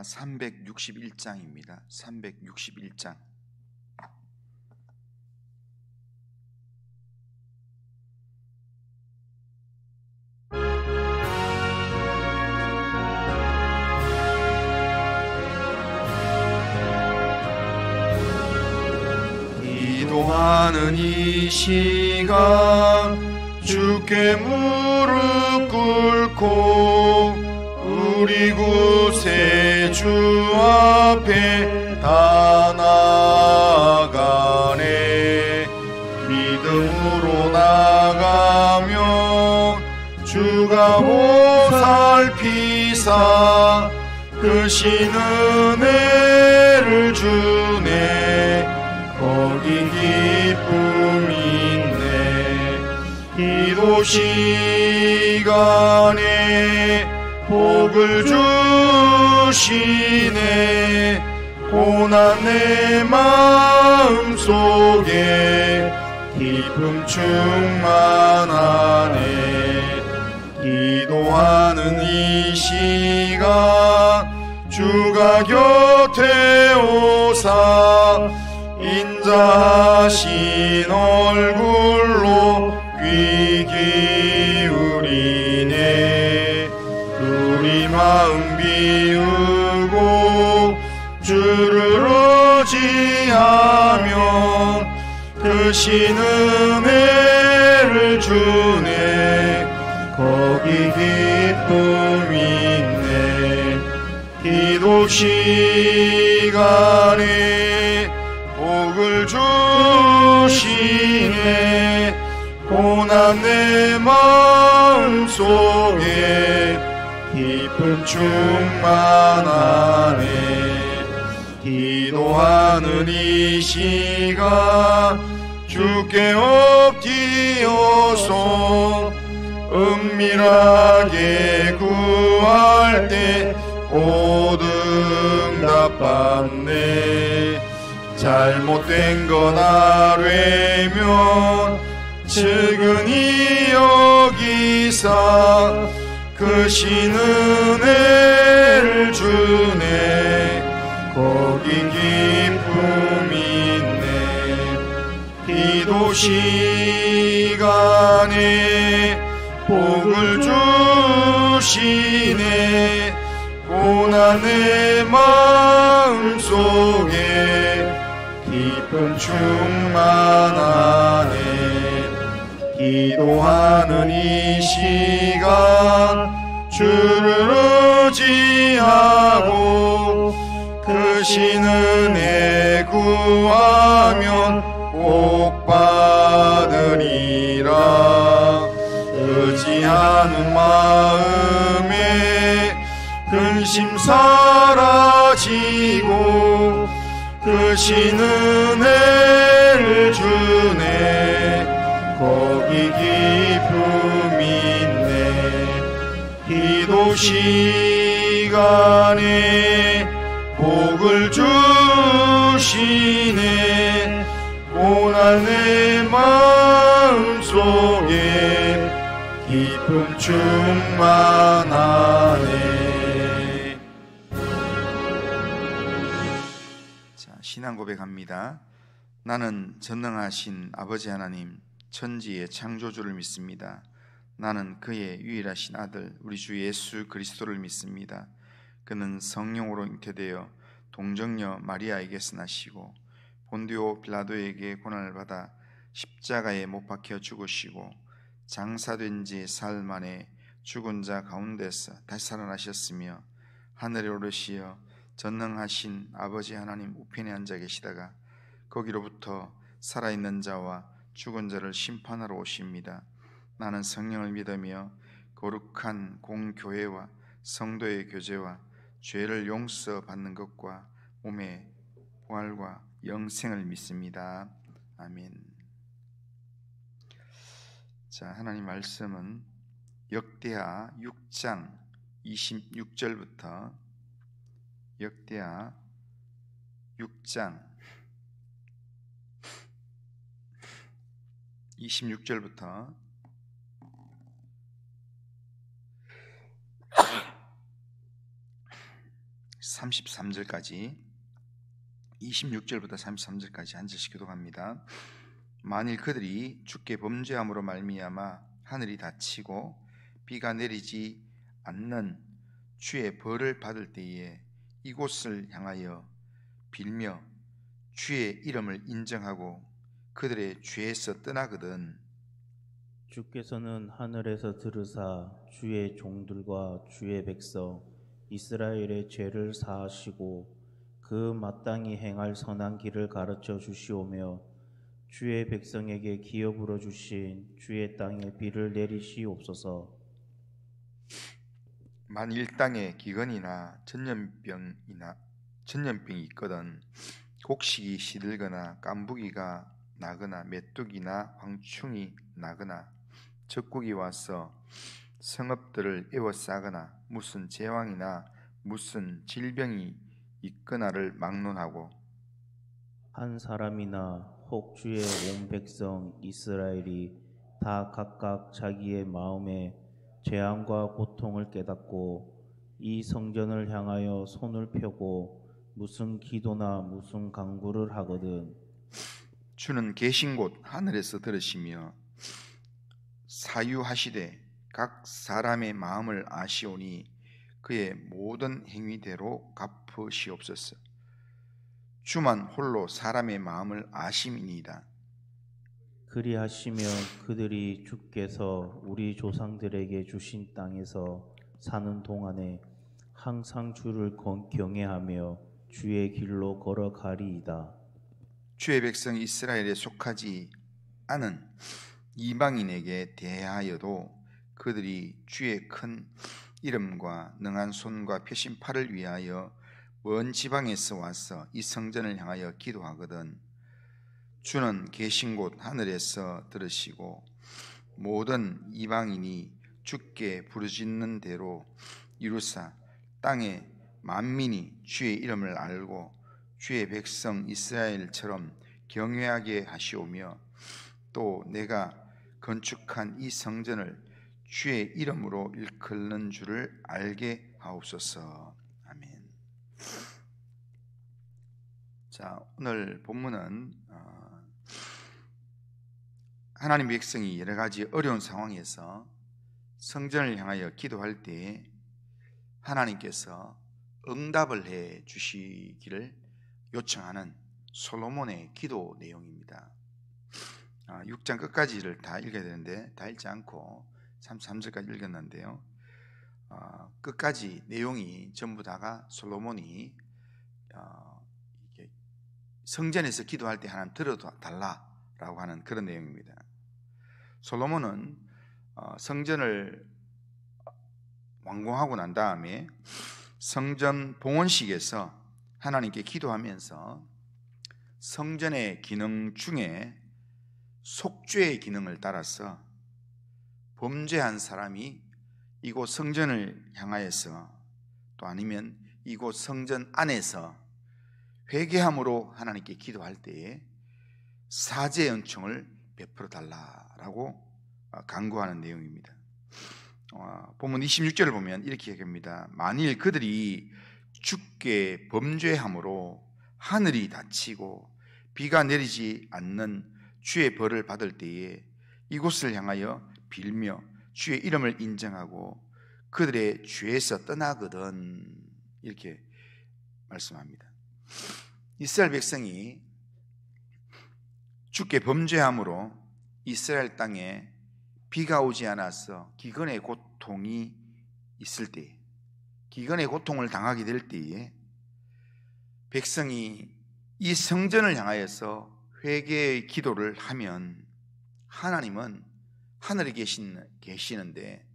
찬송가 361장입니다. 361장. 기도하는 이 시간 주께 무릎 꿇고 우리 구세주 앞에 다 나아가네. 믿음으로 나가며 주가 보살피사 크신 은혜를 주네. 거기 기쁨이 있네. 기도 시간에 복을 주시네. 고난 내 마음속에 기쁨 충만하네. 기도하는 이 시간 주가 곁에 오사 인자하신 얼굴로 귀 기울이네. 우리 마음 비우고 주를 의지하며 크신 은혜를 주네. 거기 기쁨이 있네. 기도 시간에 복을 주시네. 고난 내 마음속에 기쁨 충만하네. 기도하는 이 시간 주께 엎드려서 은밀하게 구할 때 곧 응답받네. 잘못된 것 아뢰면 측은히 여기사 크신 은혜를 주네. 거기 기쁨이 있네. 기도 시간에 복을 주시네. 고난 내 마음속에 기쁨 충만하네. 기도하는 이 시간 주를 의지하고 크신 은혜 구하면 복 받으리라. 의지하는 마음에 근심 사라지고 크신 은혜를 주네. 거기 기쁨이 있네. 기도 시간에 복을 주시네. 고난 내 마음속에 기쁨 충만하네. 신앙 고백합니다. 나는 전능하신 아버지 하나님, 천지의 창조주를 믿습니다. 나는 그의 유일하신 아들 우리 주 예수 그리스도를 믿습니다. 그는 성령으로 잉태되어 동정녀 마리아에게서 나시고 본디오 빌라도에게 고난을 받아 십자가에 못 박혀 죽으시고 장사된 지 사흘 만에 죽은 자 가운데서 다시 살아나셨으며 하늘에 오르시어 전능하신 아버지 하나님 우편에 앉아 계시다가 거기로부터 살아있는 자와 죽은 자를 심판하러 오십니다. 나는 성령을 믿으며 거룩한 공교회와 성도의 교제와 죄를 용서받는 것과 몸의 부활과 영생을 믿습니다. 아멘. 자, 하나님 말씀은 역대하 6장 26절부터 역대하 6장 26절부터 33절까지 26절부터 33절까지 한 절씩 교독합니다. 만일 그들이 주께 범죄함으로 말미암아 하늘이 닫히고 비가 내리지 않는 주의 벌을 받을 때에 이곳을 향하여 빌며 주의 이름을 인정하고 그들의 죄에서 떠나거든 주께서는 하늘에서 들으사 주의 종들과 주의 백성 이스라엘의 죄를 사하시고 그 마땅히 행할 선한 길을 가르쳐 주시오며 주의 백성에게 기업으로 주신 주의 땅에 비를 내리시옵소서. 만일 땅에 기근이나 전염병이 있거든 곡식이 시들거나 깐부기가 나거나 메뚜기나 황충이 나거나 적국이 와서 성읍들을 에워싸거나 무슨 재앙이나 무슨 질병이 있거나를 막론하고 한 사람이나 혹 주의 온 백성 이스라엘이 다 각각 자기의 마음에 재앙과 고통을 깨닫고 이 성전을 향하여 손을 펴고 무슨 기도나 무슨 간구를 하거든 주는 계신 곳 하늘에서 들으시며 사유하시되 각 사람의 마음을 아시오니 그의 모든 행위대로 갚으시옵소서. 주만 홀로 사람의 마음을 아심이니이다. 그리하시면 그들이 주께서 우리 조상들에게 주신 땅에서 사는 동안에 항상 주를 경외하며 주의 길로 걸어가리이다. 주의 백성 이스라엘에 속하지 않은 이방인에게 대하여도 그들이 주의 큰 이름과 능한 손과 펴신 팔을 위하여 먼 지방에서 와서 이 성전을 향하여 기도하거든 주는 계신 곳 하늘에서 들으시고 모든 이방인이 주께 부르짖는 대로 이루사 땅의 만민이 주의 이름을 알고 주의 백성 이스라엘처럼 경외하게 하시오며 또 내가 건축한 이 성전을 주의 이름으로 일컫는 줄을 알게 하옵소서. 아멘. 자, 오늘 본문은 하나님 백성이 여러 가지 어려운 상황에서 성전을 향하여 기도할 때 하나님께서 응답을 해 주시기를 요청하는 솔로몬의 기도 내용입니다. 6장 끝까지를 다 읽어야 되는데 다 읽지 않고 33절까지 읽었는데요. 끝까지 내용이 전부 다가 솔로몬이 성전에서 기도할 때 하나님 들어달라라고 하는 그런 내용입니다. 솔로몬은 성전을 완공하고 난 다음에 성전 봉헌식에서 하나님께 기도하면서 성전의 기능 중에 속죄의 기능을 따라서 범죄한 사람이 이곳 성전을 향하여서 또 아니면 이곳 성전 안에서 회개함으로 하나님께 기도할 때에 사죄의 은총을 베풀어 달라라고 간구하는 내용입니다. 본문 26절을 보면 이렇게 얘기합니다. 만일 그들이 주께 범죄함으로 하늘이 닫히고 비가 내리지 않는 주의 벌을 받을 때에 이곳을 향하여 빌며 주의 이름을 인정하고 그들의 죄에서 떠나거든 이렇게 말씀합니다. 이스라엘 백성이 주께 범죄함으로 이스라엘 땅에 비가 오지 않아서 기근의 고통이 있을 때, 기근의 고통을 당하게 될 때에 백성이 이 성전을 향하여서 회개의 기도를 하면 하나님은 하늘에 계시는데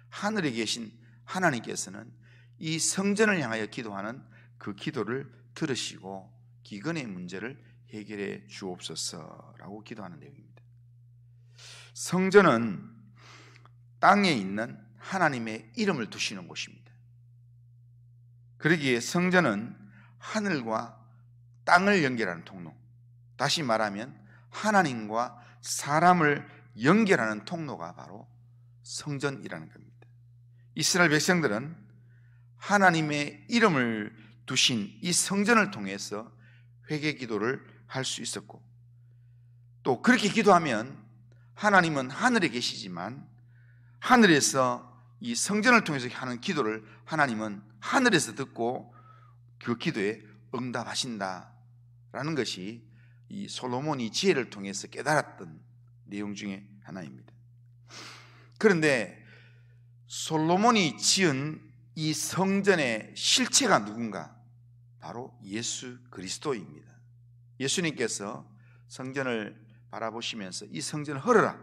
하늘에 계신 하나님께서는 이 성전을 향하여 기도하는 그 기도를 들으시고 기근의 문제를 해결해 주옵소서라고 기도하는 내용입니다. 성전은 땅에 있는 하나님의 이름을 두시는 곳입니다. 그러기에 성전은 하늘과 땅을 연결하는 통로, 다시 말하면 하나님과 사람을 연결하는 통로가 바로 성전이라는 겁니다. 이스라엘 백성들은 하나님의 이름을 두신 이 성전을 통해서 회개 기도를 할 수 있었고, 또 그렇게 기도하면 하나님은 하늘에 계시지만 하늘에서 이 성전을 통해서 하는 기도를 하나님은 하늘에서 듣고 그 기도에 응답하신다라는 것이 이 솔로몬이 지혜를 통해서 깨달았던 내용 중에 하나입니다. 그런데 솔로몬이 지은 이 성전의 실체가 누군가? 바로 예수 그리스도입니다. 예수님께서 성전을 바라보시면서 이 성전을 헐어라,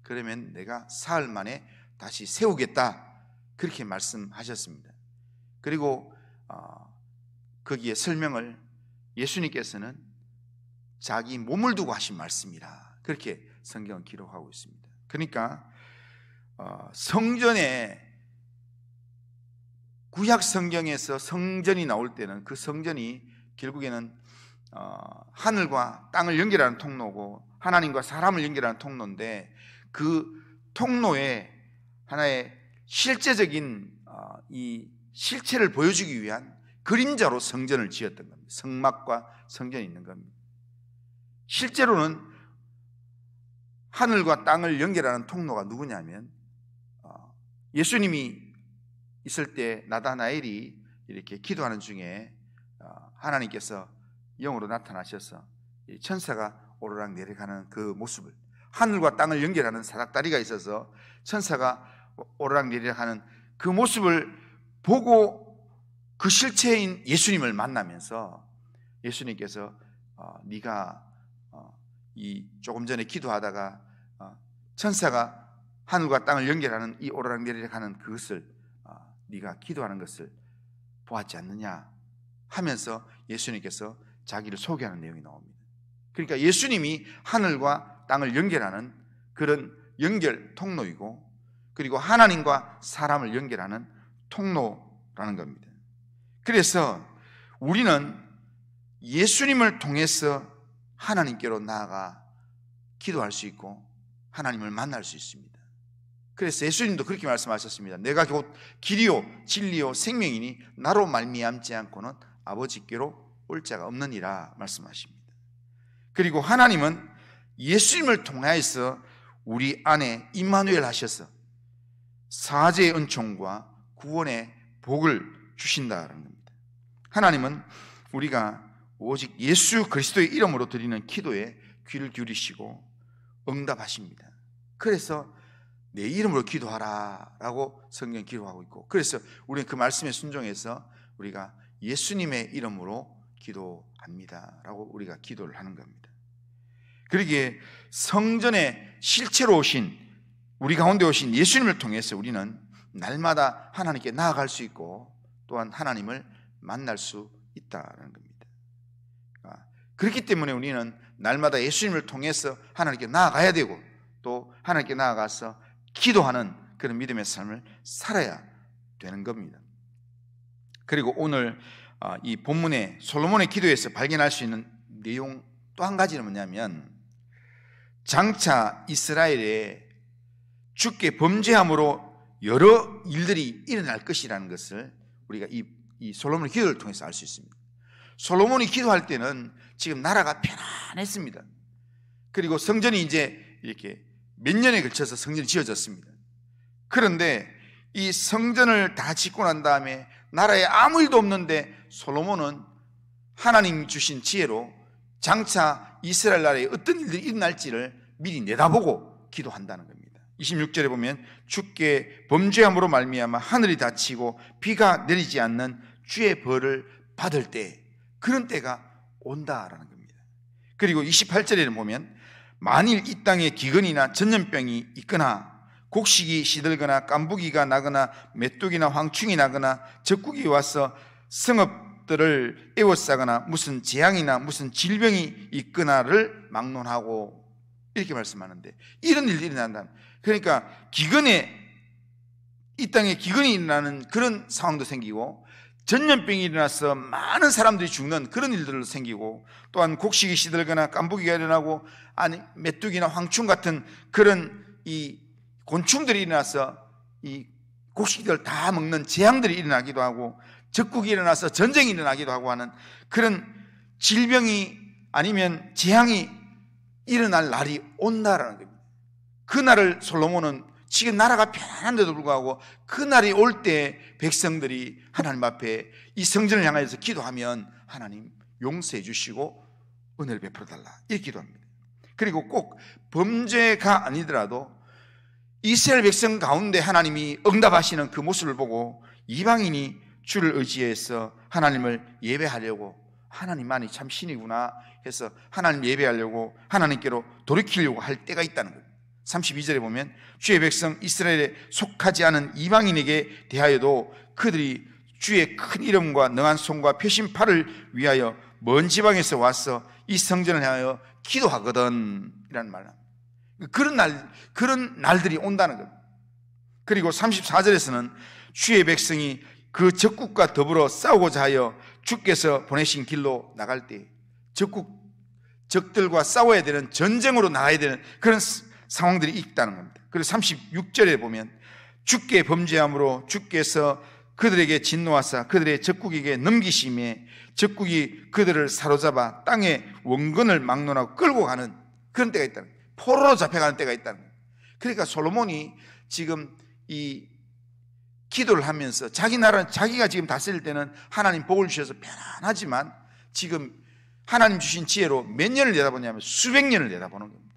그러면 내가 사흘 만에 다시 세우겠다, 그렇게 말씀하셨습니다. 그리고 거기에 설명을 예수님께서는 자기 몸을 두고 하신 말씀이라, 그렇게 성경은 기록하고 있습니다. 그러니까 성전에, 구약 성경에서 성전이 나올 때는 그 성전이 결국에는 하늘과 땅을 연결하는 통로고 하나님과 사람을 연결하는 통로인데, 그 통로에 하나의 실제적인 이 실체를 보여주기 위한 그림자로 성전을 지었던 겁니다. 성막과 성전이 있는 겁니다. 실제로는 하늘과 땅을 연결하는 통로가 누구냐면 예수님이 있을 때 나다나엘이 이렇게 기도하는 중에 하나님께서 영으로 나타나셔서 천사가 오르락 내려가는 그 모습을, 하늘과 땅을 연결하는 사닥다리가 있어서 천사가 오르락 내려가는 그 모습을 보고 그 실체인 예수님을 만나면서 예수님께서 네가 이 조금 전에 기도하다가 천사가 하늘과 땅을 연결하는 이 오르락 내리락 하는 그것을 네가 기도하는 것을 보았지 않느냐 하면서 예수님께서 자기를 소개하는 내용이 나옵니다. 그러니까 예수님이 하늘과 땅을 연결하는 그런 연결 통로이고, 그리고 하나님과 사람을 연결하는 통로라는 겁니다. 그래서 우리는 예수님을 통해서 하나님께로 나아가 기도할 수 있고 하나님을 만날 수 있습니다. 그래서 예수님도 그렇게 말씀하셨습니다. 내가 곧 길이요 진리요 생명이니 나로 말미암지 않고는 아버지께로 올 자가 없느니라 말씀하십니다. 그리고 하나님은 예수님을 통하여서 우리 안에 임마누엘 하셔서 사죄의 은총과 구원의 복을 주신다는 겁니다. 하나님은 우리가 오직 예수 그리스도의 이름으로 드리는 기도에 귀를 기울이시고 응답하십니다. 그래서 내 이름으로 기도하라 라고 성경이 기록하고 있고, 그래서 우리는 그 말씀에 순종해서 우리가 예수님의 이름으로 기도합니다 라고 우리가 기도를 하는 겁니다. 그러기에 성전에 실체로 오신, 우리 가운데 오신 예수님을 통해서 우리는 날마다 하나님께 나아갈 수 있고 또한 하나님을 만날 수 있다는 겁니다. 그렇기 때문에 우리는 날마다 예수님을 통해서 하나님께 나아가야 되고, 또 하나님께 나아가서 기도하는 그런 믿음의 삶을 살아야 되는 겁니다. 그리고 오늘 이 본문의 솔로몬의 기도에서 발견할 수 있는 내용 또 한 가지는 뭐냐면, 장차 이스라엘에 주께 범죄함으로 여러 일들이 일어날 것이라는 것을 우리가 이 솔로몬의 기도를 통해서 알 수 있습니다. 솔로몬이 기도할 때는 지금 나라가 편안했습니다. 그리고 성전이 이제 이렇게 몇 년에 걸쳐서 성전이 지어졌습니다. 그런데 이 성전을 다 짓고 난 다음에 나라에 아무 일도 없는데 솔로몬은 하나님 주신 지혜로 장차 이스라엘 나라에 어떤 일들이 일어날지를 미리 내다보고 기도한다는 겁니다. 26절에 보면 주께 범죄함으로 말미암아 하늘이 닫히고 비가 내리지 않는 주의 벌을 받을 때, 그런 때가 온다라는 겁니다. 그리고 28절에는 보면 만일 이 땅에 기근이나 전염병이 있거나 곡식이 시들거나 깐부기가 나거나 메뚜기나 황충이 나거나 적국이 와서 성읍들을 에워싸거나 무슨 재앙이나 무슨 질병이 있거나를 막론하고, 이렇게 말씀하는데 이런 일들이 일어난다. 그러니까 이 땅에 기근이 일어나는 그런 상황도 생기고, 전염병이 일어나서 많은 사람들이 죽는 그런 일들도 생기고, 또한 곡식이 시들거나 깐부기가 일어나고, 아니 메뚜기나 황충 같은 그런 이 곤충들이 일어나서 이 곡식들 다 먹는 재앙들이 일어나기도 하고, 적국이 일어나서 전쟁이 일어나기도 하고 하는 그런 질병이 아니면 재앙이 일어날 날이 온다라는 겁니다. 그 날을 솔로몬은 지금 나라가 편안한데도 불구하고 그 날이 올 때 백성들이 하나님 앞에 이 성전을 향해서 기도하면 하나님 용서해 주시고 은혜를 베풀어 달라 이렇게 기도합니다. 그리고 꼭 범죄가 아니더라도 이스라엘 백성 가운데 하나님이 응답하시는 그 모습을 보고 이방인이 주를 의지해서 하나님을 예배하려고, 하나님만이 참 신이구나 해서 하나님 예배하려고 하나님께로 돌이키려고 할 때가 있다는 거예요. 32절에 보면 주의 백성 이스라엘에 속하지 않은 이방인에게 대하여도 그들이 주의 큰 이름과 능한 손과 표심팔을 위하여 먼 지방에서 와서 이 성전을 향하여 기도하거든 이라는 말을 합니다. 그런 날들이 온다는 겁니다. 그리고 34절에서는 주의 백성이 그 적국과 더불어 싸우고자 하여 주께서 보내신 길로 나갈 때 적들과 싸워야 되는, 전쟁으로 나가야 되는 그런 상황들이 있다는 겁니다. 그리고 36절에 보면 주께 범죄함으로 주께서 그들에게 진노하사 그들의 적국에게 넘기심에 적국이 그들을 사로잡아 땅의 원근을 막론하고 끌고 가는 그런 때가 있다는 거예요. 포로로 잡혀가는 때가 있다는 거예요. 그러니까 솔로몬이 지금 이 기도를 하면서 자기 나라는 자기가 지금 다스릴 때는 하나님 복을 주셔서 편안하지만 지금 하나님 주신 지혜로 몇 년을 내다보냐면 수백 년을 내다보는 겁니다.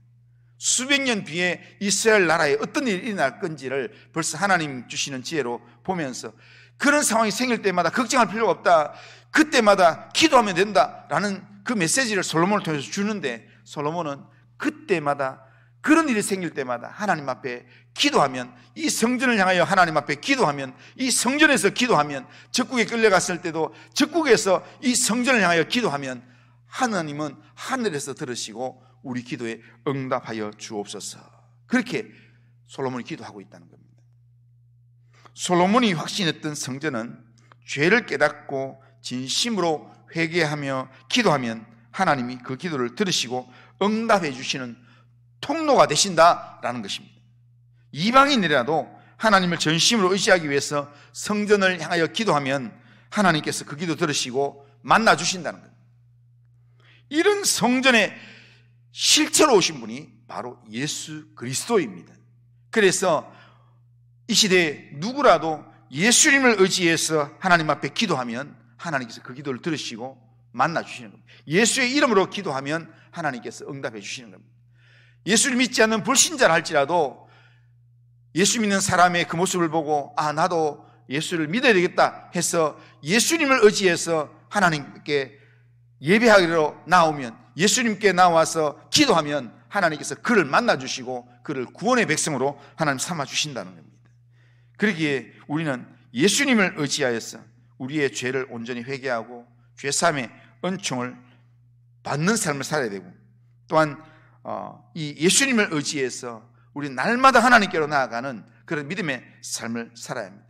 수백 년 뒤에 이스라엘 나라에 어떤 일이 일어날 건지를 벌써 하나님 주시는 지혜로 보면서 그런 상황이 생길 때마다 걱정할 필요가 없다, 그때마다 기도하면 된다라는 그 메시지를 솔로몬을 통해서 주는데, 솔로몬은 그때마다 그런 일이 생길 때마다 하나님 앞에 기도하면, 이 성전을 향하여 하나님 앞에 기도하면, 이 성전에서 기도하면, 적국에 끌려갔을 때도 적국에서 이 성전을 향하여 기도하면 하나님은 하늘에서 들으시고 우리 기도에 응답하여 주옵소서. 그렇게 솔로몬이 기도하고 있다는 겁니다. 솔로몬이 확신했던 성전은 죄를 깨닫고 진심으로 회개하며 기도하면 하나님이 그 기도를 들으시고 응답해 주시는 통로가 되신다라는 것입니다. 이방인이라도 하나님을 전심으로 의지하기 위해서 성전을 향하여 기도하면 하나님께서 그 기도 들으시고 만나 주신다는 겁니다. 이런 성전에 실제로 오신 분이 바로 예수 그리스도입니다. 그래서 이 시대에 누구라도 예수님을 의지해서 하나님 앞에 기도하면 하나님께서 그 기도를 들으시고 만나 주시는 겁니다. 예수의 이름으로 기도하면 하나님께서 응답해 주시는 겁니다. 예수를 믿지 않는 불신자라 할지라도 예수 믿는 사람의 그 모습을 보고 나도 예수를 믿어야 되겠다 해서 예수님을 의지해서 하나님께 예배하기로 나오면, 예수님께 나와서 기도하면 하나님께서 그를 만나 주시고 그를 구원의 백성으로 하나님 삼아 주신다는 겁니다. 그러기에 우리는 예수님을 의지하여서 우리의 죄를 온전히 회개하고 죄사함의 은총을 받는 삶을 살아야 되고, 또한 이 예수님을 의지해서 우리 날마다 하나님께로 나아가는 그런 믿음의 삶을 살아야 합니다.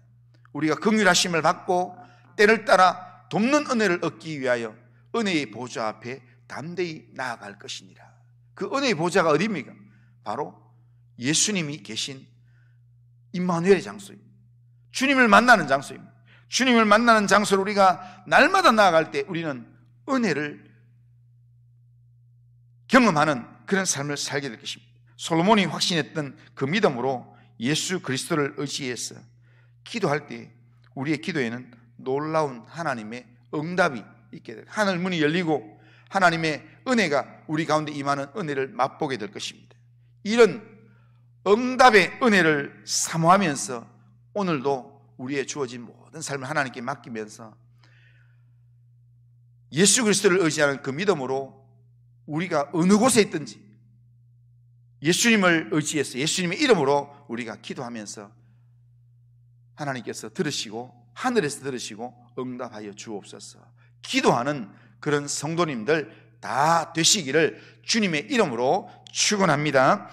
우리가 긍휼하심을 받고 때를 따라 돕는 은혜를 얻기 위하여 은혜의 보좌 앞에 담대히 나아갈 것이니라. 그 은혜의 보좌가 어디입니까? 바로 예수님이 계신 임마누엘의 장소입니다. 주님을 만나는 장소입니다. 주님을 만나는 장소로 우리가 날마다 나아갈 때 우리는 은혜를 경험하는 그런 삶을 살게 될 것입니다. 솔로몬이 확신했던 그 믿음으로 예수 그리스도를 의지해서 기도할 때 우리의 기도에는 놀라운 하나님의 응답이 있게 될, 하늘 문이 열리고 하나님의 은혜가 우리 가운데 임하는 은혜를 맛보게 될 것입니다. 이런 응답의 은혜를 사모하면서 오늘도 우리의 주어진 모든 삶을 하나님께 맡기면서 예수 그리스도를 의지하는 그 믿음으로 우리가 어느 곳에 있든지 예수님을 의지해서 예수님의 이름으로 우리가 기도하면서 하나님께서 들으시고 하늘에서 들으시고 응답하여 주옵소서. 기도하는 그런 성도님들 다 되시기를 주님의 이름으로 축원합니다.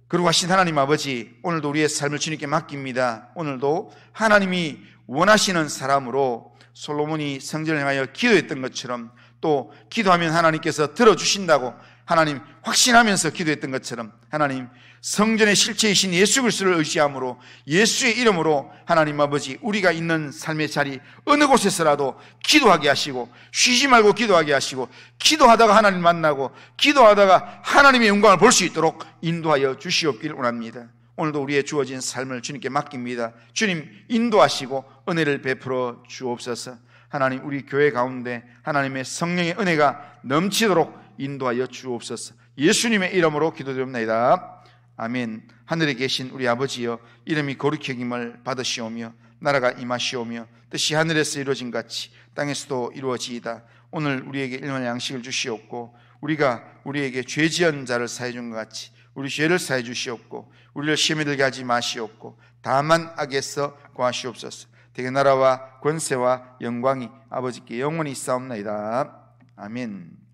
그리고 하신 하나님 아버지, 오늘도 우리의 삶을 주님께 맡깁니다. 오늘도 하나님이 원하시는 사람으로 솔로몬이 성전을 향하여 기도했던 것처럼 또 기도하면 하나님께서 들어주신다고 하나님 확신하면서 기도했던 것처럼 하나님 성전의 실체이신 예수 그리스도를 의지함으로 예수의 이름으로 하나님 아버지 우리가 있는 삶의 자리 어느 곳에서라도 기도하게 하시고 쉬지 말고 기도하게 하시고 기도하다가 하나님 만나고 기도하다가 하나님의 영광을 볼 수 있도록 인도하여 주시옵길 원합니다. 오늘도 우리의 주어진 삶을 주님께 맡깁니다. 주님 인도하시고 은혜를 베풀어 주옵소서. 하나님 우리 교회 가운데 하나님의 성령의 은혜가 넘치도록 인도하여 주옵소서. 예수님의 이름으로 기도드립니다. 아멘. 하늘에 계신 우리 아버지여, 이름이 거룩히 여김을 받으시오며 나라가 임하시오며 뜻이 하늘에서 이루어진 같이 땅에서도 이루어지이다. 오늘 우리에게 일용할 양식을 주시옵고 우리가 우리에게 죄 지은 자를 사해 준 것 같이 우리 죄를 사해 주시옵고 우리를 시험에 들게 하지 마시옵고 다만 악에서 구하시옵소서. 대개 나라와 권세와 영광이 아버지께 영원히 있사옵나이다. 아멘.